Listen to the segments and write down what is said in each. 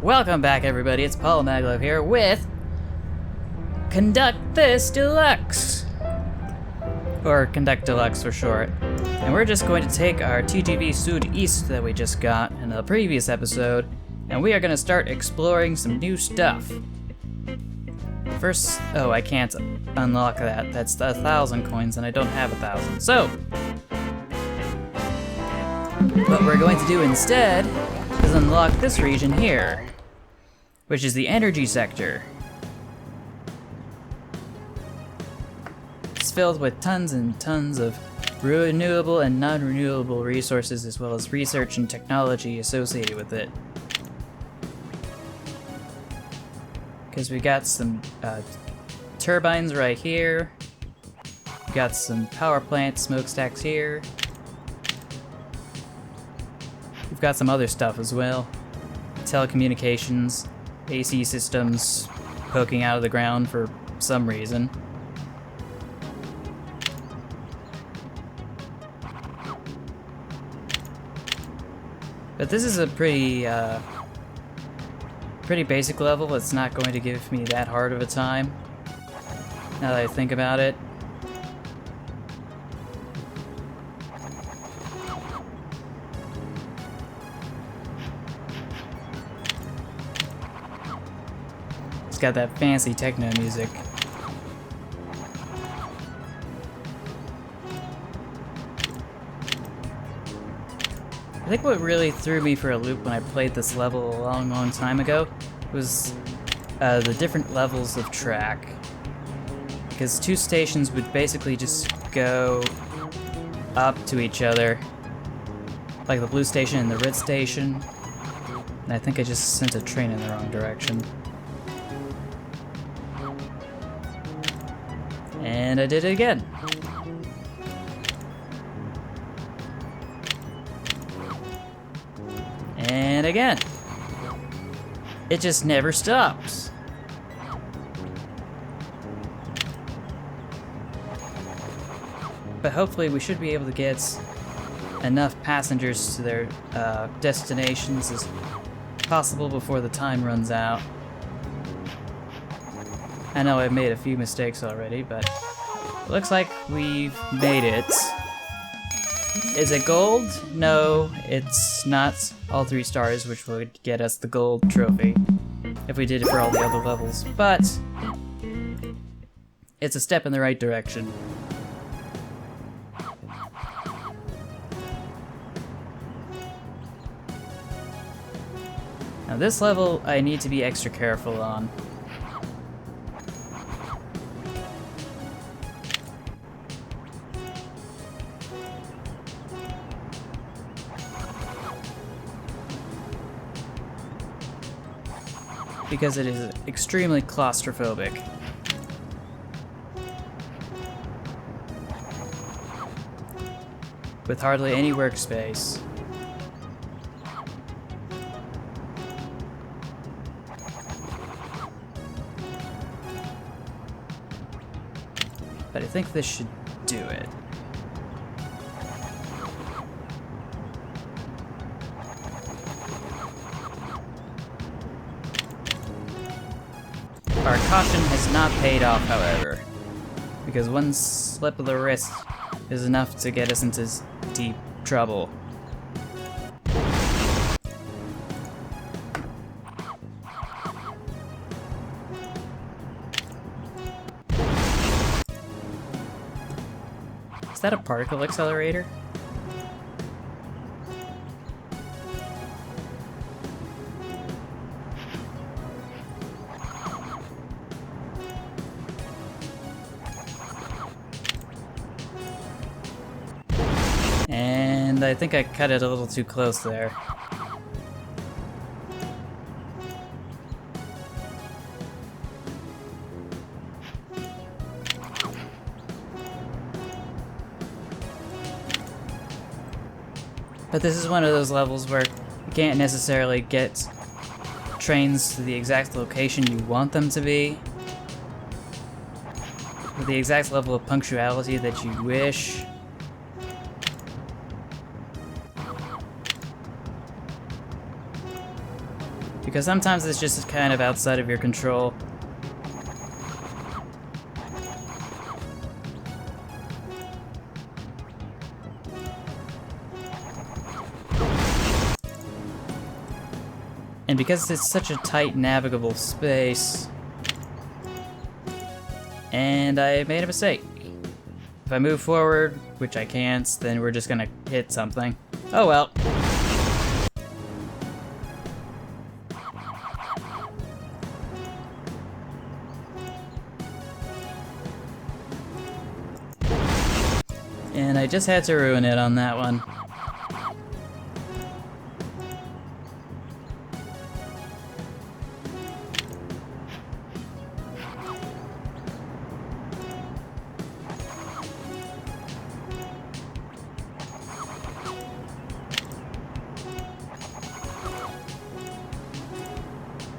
Welcome back, everybody. It's Paul Maglev here with Conduct This Deluxe, or Conduct Deluxe for short. And we're just going to take our TGV Sud East that we just got in the previous episode, and we are going to start exploring some new stuff. First, oh, I can't unlock that. That's 1,000 coins, and I don't have 1,000. So, what we're going to do instead is unlock this region here, which is the energy sector. It's filled with tons and tons of renewable and non-renewable resources, as well as research and technology associated with it. Because we got some turbines right here, we got some power plant smokestacks here, we've got some other stuff as well. Telecommunications, AC systems poking out of the ground for some reason. But this is a pretty basic level. It's not going to give me that hard of a time, now that I think about it. It's got that fancy techno music. I think what really threw me for a loop when I played this level a long time ago was the different levels of track. Because two stations would basically just go up to each other, like the blue station and the red station. And I think I just sent a train in the wrong direction. And I did it again. And again. It just never stops. But hopefully we should be able to get enough passengers to their destinations as possible before the time runs out. I know I've made a few mistakes already, but it looks like we've made it. Is it gold? No, it's not all 3 stars, which would get us the gold trophy if we did it for all the other levels, but it's a step in the right direction. Now this level I need to be extra careful on. Because it is extremely claustrophobic. With hardly any workspace. But I think this should do it. Our caution has not paid off, however, because one slip of the wrist is enough to get us into deep trouble. Is that a particle accelerator? And I think I cut it a little too close there. But this is one of those levels where you can't necessarily get trains to the exact location you want them to be, with the exact level of punctuality that you wish. Because sometimes it's just kind of outside of your control. And because it's such a tight navigable space, and I made a mistake. If I move forward, which I can't, then we're just gonna hit something. Oh well. And I just had to ruin it on that one.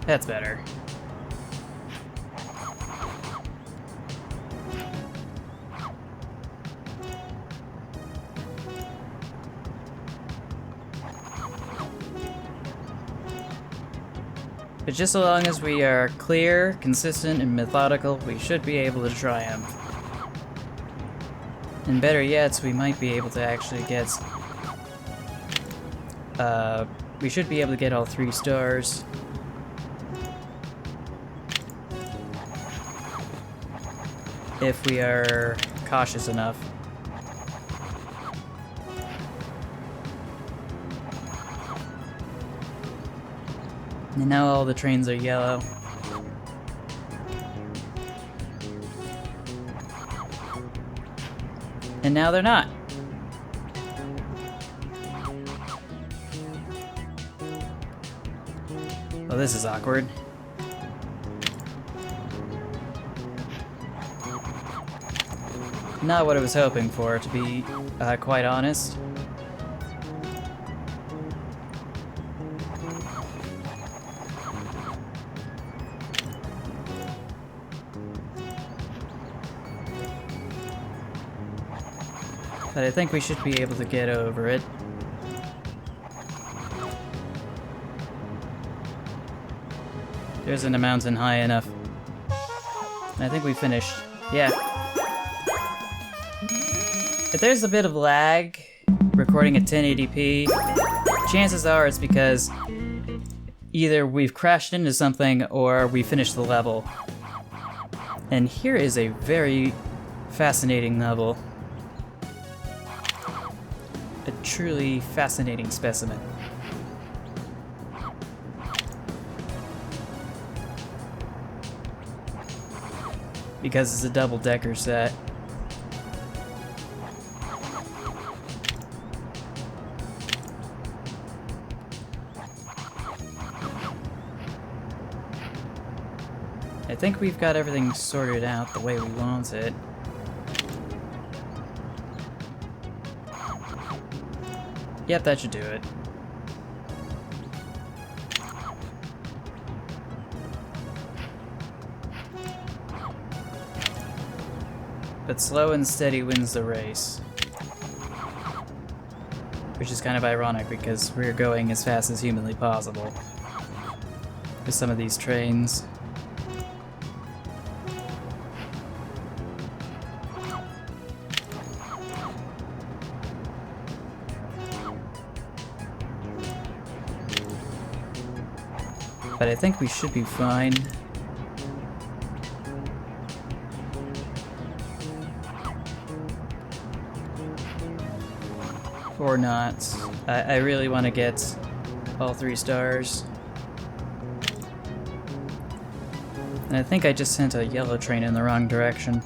That's better. But just so long as we are clear, consistent, and methodical, we should be able to triumph. And better yet, we might be able to actually get... we should be able to get all 3 stars. If we are cautious enough. And now all the trains are yellow. And now they're not. Well, this is awkward. Not what I was hoping for, to be quite honest. But I think we should be able to get over it. There isn't a mountain high enough. I think we finished. Yeah. If there's a bit of lag recording at 1080p, chances are it's because either we've crashed into something or we finished the level. And here is a very fascinating level. A truly fascinating specimen. Because it's a double-decker set. I think we've got everything sorted out the way we want it. Yep, that should do it. But slow and steady wins the race. Which is kind of ironic because we're going as fast as humanly possible with some of these trains. But I think we should be fine. Or not. I really want to get all 3 stars. And I think I just sent a yellow train in the wrong direction.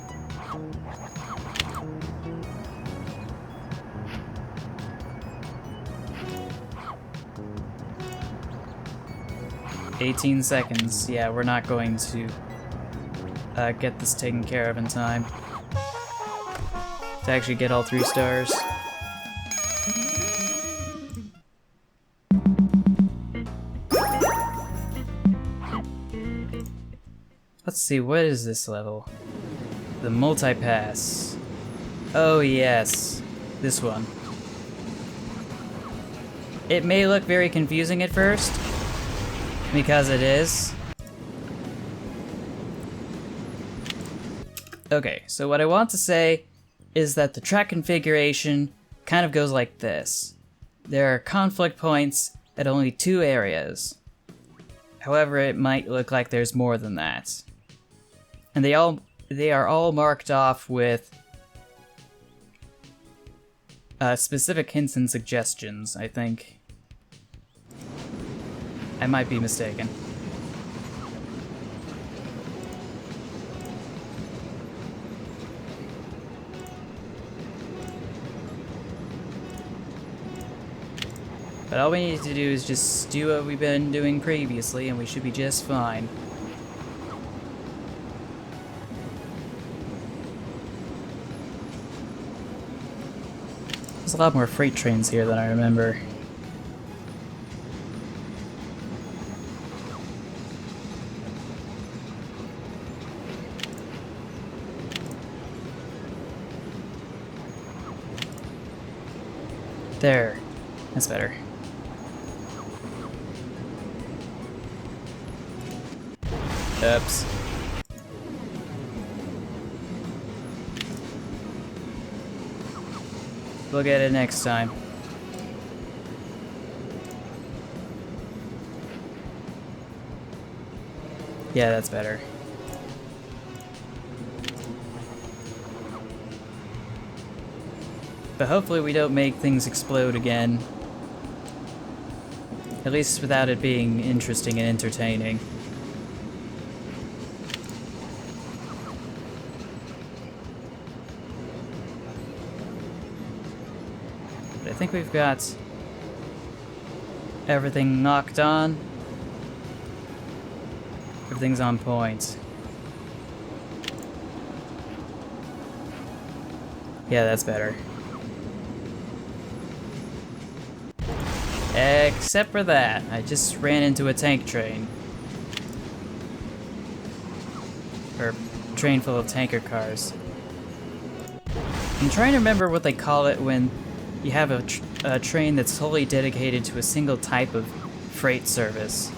"18 seconds. Yeah, we're not going to get this taken care of in time to actually get all 3 stars. Let's see, what is this level? The Multipass. Oh yes, this one. It may look very confusing at first, Because it is. Okay, so what I want to say is that the track configuration kind of goes like this. There are conflict points at only 2 areas. However, it might look like there's more than that. And they are all marked off with specific hints and suggestions, I think. I might be mistaken. But all we need to do is just do what we've been doing previously, and we should be just fine. There's a lot more freight trains here than I remember. There. That's better. Oops. We'll get it next time. Yeah, that's better. But hopefully we don't make things explode again. At least without it being interesting and entertaining. But I think we've got everything knocked on. Everything's on point. Yeah, that's better. Except for that, I just ran into a tank train. Or train full of tanker cars. I'm trying to remember what they call it when you have a train that's wholly dedicated to a single type of freight service.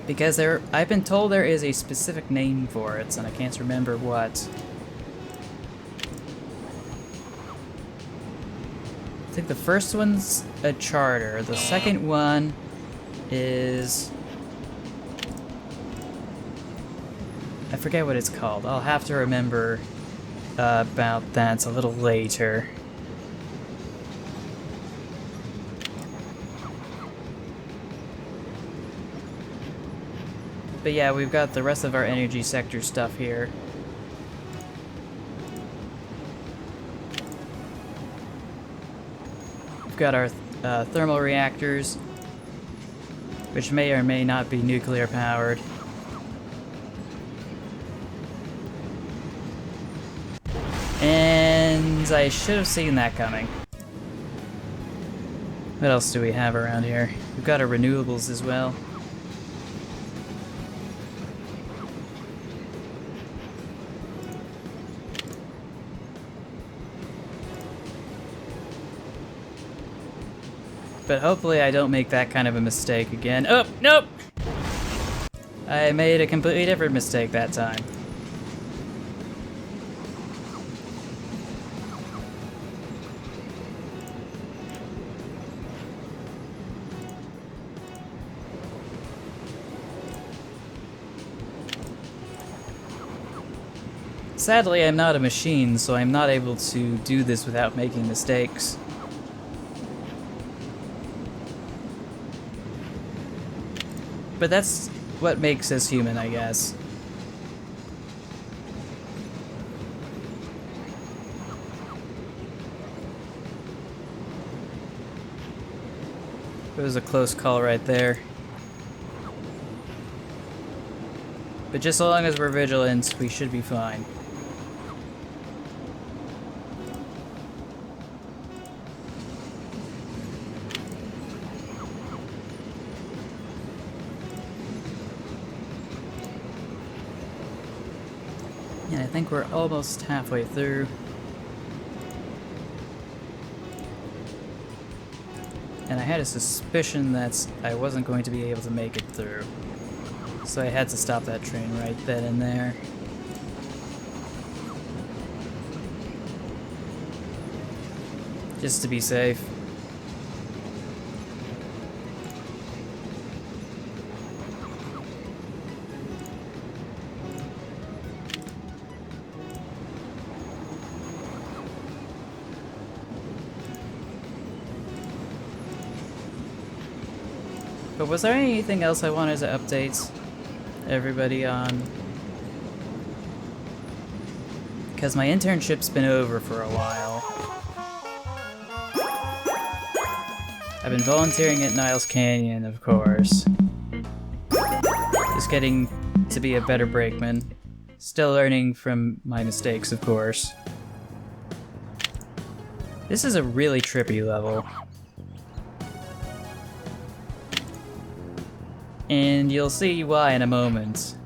Because I've been told there is a specific name for it, and I can't remember what. I think the first one's a charter. The second one is... I forget what it's called. I'll have to remember about that a little later. But yeah, we've got the rest of our energy sector stuff here. We've got our thermal reactors, which may or may not be nuclear powered. And I should have seen that coming. What else do we have around here? We've got our renewables as well. But hopefully I don't make that kind of a mistake again. Oh, nope! I made a completely different mistake that time. Sadly, I'm not a machine, so I'm not able to do this without making mistakes. But that's what makes us human, I guess. It was a close call right there. But just so long as we're vigilant, we should be fine. And I think we're almost halfway through. and I had a suspicion that I wasn't going to be able to make it through. So I had to stop that train right then and there. Just to be safe. But was there anything else I wanted to update everybody on? Because my internship's been over for a while. I've been volunteering at Niles Canyon, of course. Just getting to be a better brakeman. Still learning from my mistakes, of course. This is a really trippy level. And you'll see why in a moment.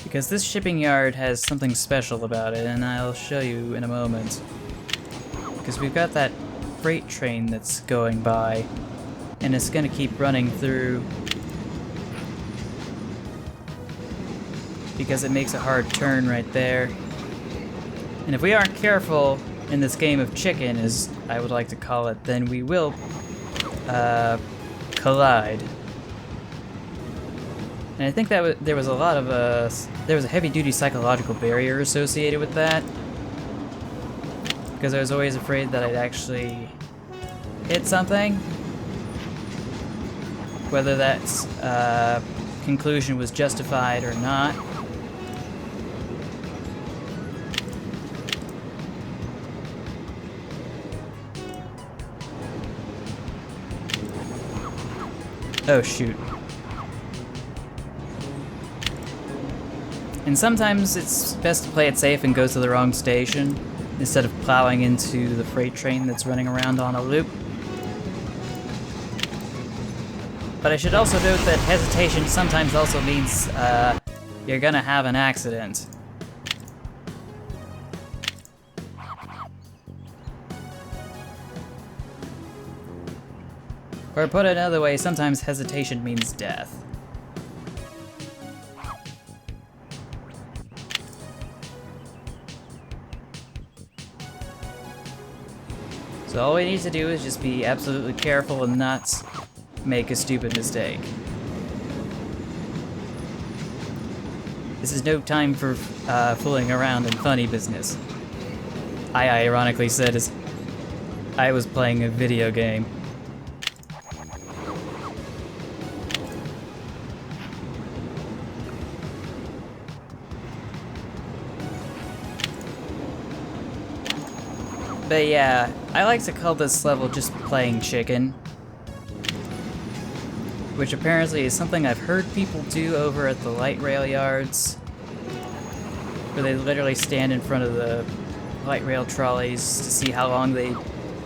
Because this shipping yard has something special about it, and I'll show you in a moment. Because we've got that freight train that's going by, and it's gonna keep running through. Because it makes a hard turn right there. And if we aren't careful in this game of chicken, as I would like to call it, then we will collide. And I think that there was a lot of there was a heavy-duty psychological barrier associated with that, because I was always afraid that I'd actually hit something, whether that conclusion was justified or not. Oh shoot. And sometimes it's best to play it safe and go to the wrong station instead of plowing into the freight train that's running around on a loop. But I should also note that hesitation sometimes also means you're gonna have an accident. Or put it another way, sometimes hesitation means death. So all we need to do is just be absolutely careful and not make a stupid mistake. This is no time for fooling around and funny business. I ironically said as I was playing a video game. But yeah, I like to call this level just playing chicken. Which apparently is something I've heard people do over at the light rail yards. Where they literally stand in front of the light rail trolleys to see how long they'd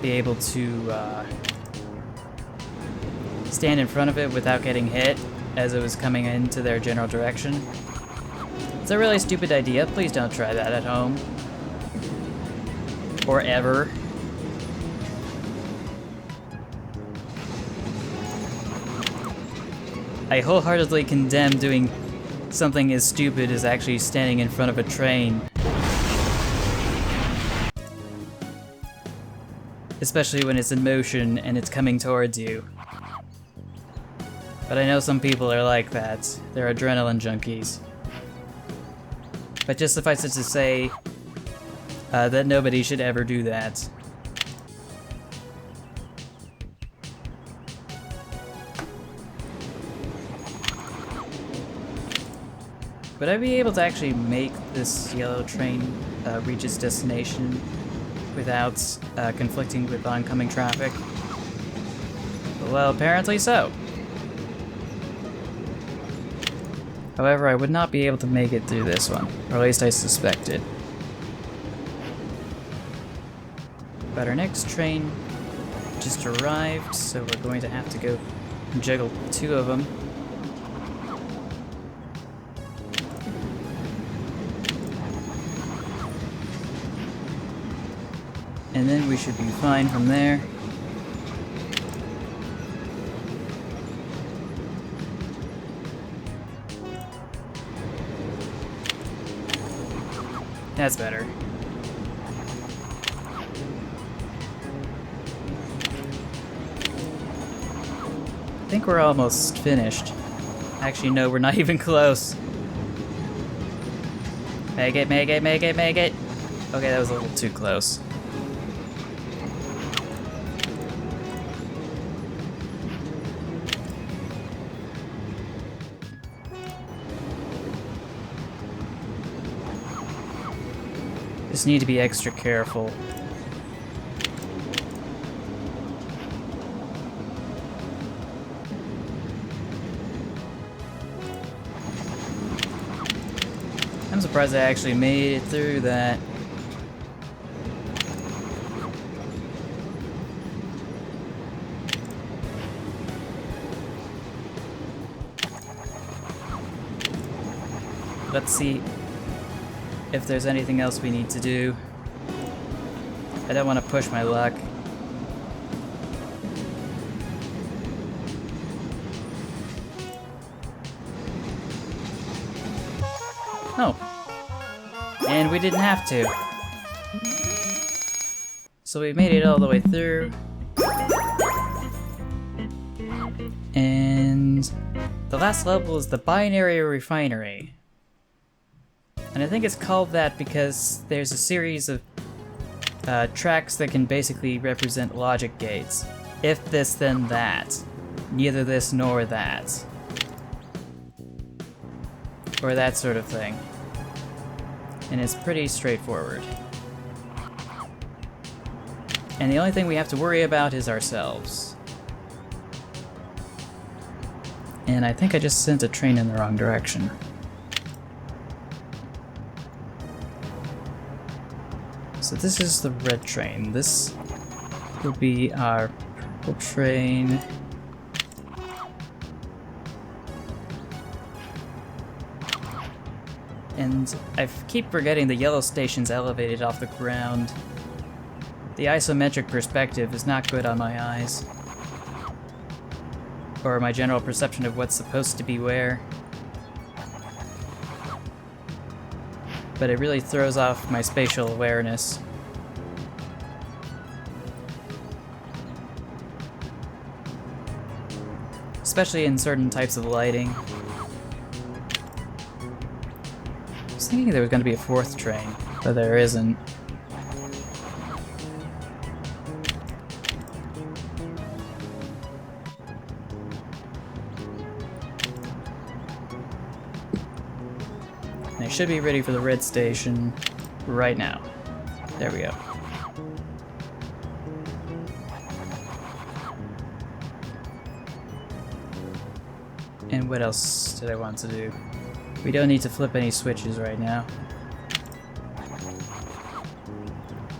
be able to stand in front of it without getting hit as it was coming into their general direction. It's a really stupid idea. Please don't try that at home. Or ever. I wholeheartedly condemn doing something as stupid as actually standing in front of a train. Especially when it's in motion and it's coming towards you. But I know some people are like that. They're adrenaline junkies. But just suffice it to say, that nobody should ever do that. Would I be able to actually make this yellow train reach its destination without conflicting with oncoming traffic? Well, apparently so. However, I would not be able to make it through this one, or at least I suspect it. But our next train just arrived, so we're going to have to go juggle two of them. And then we should be fine from there. That's better. I think we're almost finished. Actually, no, we're not even close. Make it, make it, make it, make it! Okay, that was a little too close. Just need to be extra careful. I'm surprised I actually made it through that. Let's see if there's anything else we need to do. I don't want to push my luck. Oh. And we didn't have to. So we made it all the way through. And the last level is the binary refinery. And I think it's called that because there's a series of tracks that can basically represent logic gates. If this, then that. Neither this nor that. Or that sort of thing. And it's pretty straightforward. And the only thing we have to worry about is ourselves. And I think I just sent a train in the wrong direction. So this is the red train. This will be our purple train. And I keep forgetting the yellow station's elevated off the ground. The isometric perspective is not good on my eyes. Or my general perception of what's supposed to be where. But it really throws off my spatial awareness. Especially in certain types of lighting. I was thinking there was going to be a fourth train, but there isn't. And I should be ready for the red station right now. There we go. And what else did I want to do? We don't need to flip any switches right now.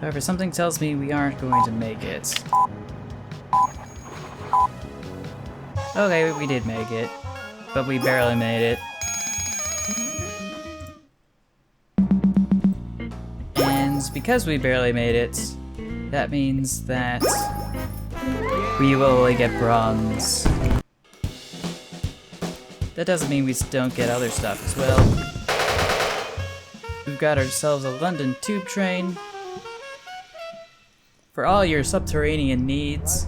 However, something tells me we aren't going to make it. Okay, we did make it, but we barely made it. And because we barely made it, that means that we will only get bronze. That doesn't mean we don't get other stuff as well. We've got ourselves a London tube train for all your subterranean needs.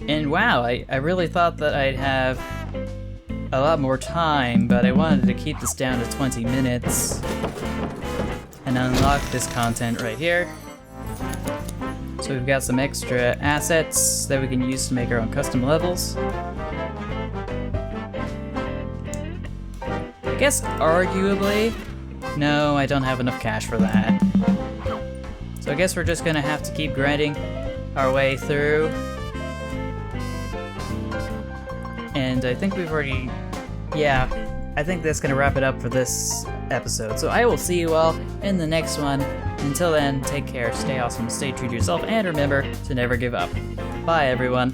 And wow, I really thought that I'd have a lot more time, but I wanted to keep this down to 20 minutes and unlock this content right here. So we've got some extra assets that we can use to make our own custom levels. I guess arguably, no, I don't have enough cash for that. So I guess we're just gonna have to keep grinding our way through. And I think we've already, yeah, I think that's gonna wrap it up for this episode. So I will see you all in the next one. Until then, take care, stay awesome, stay true to yourself, and remember to never give up. Bye, everyone.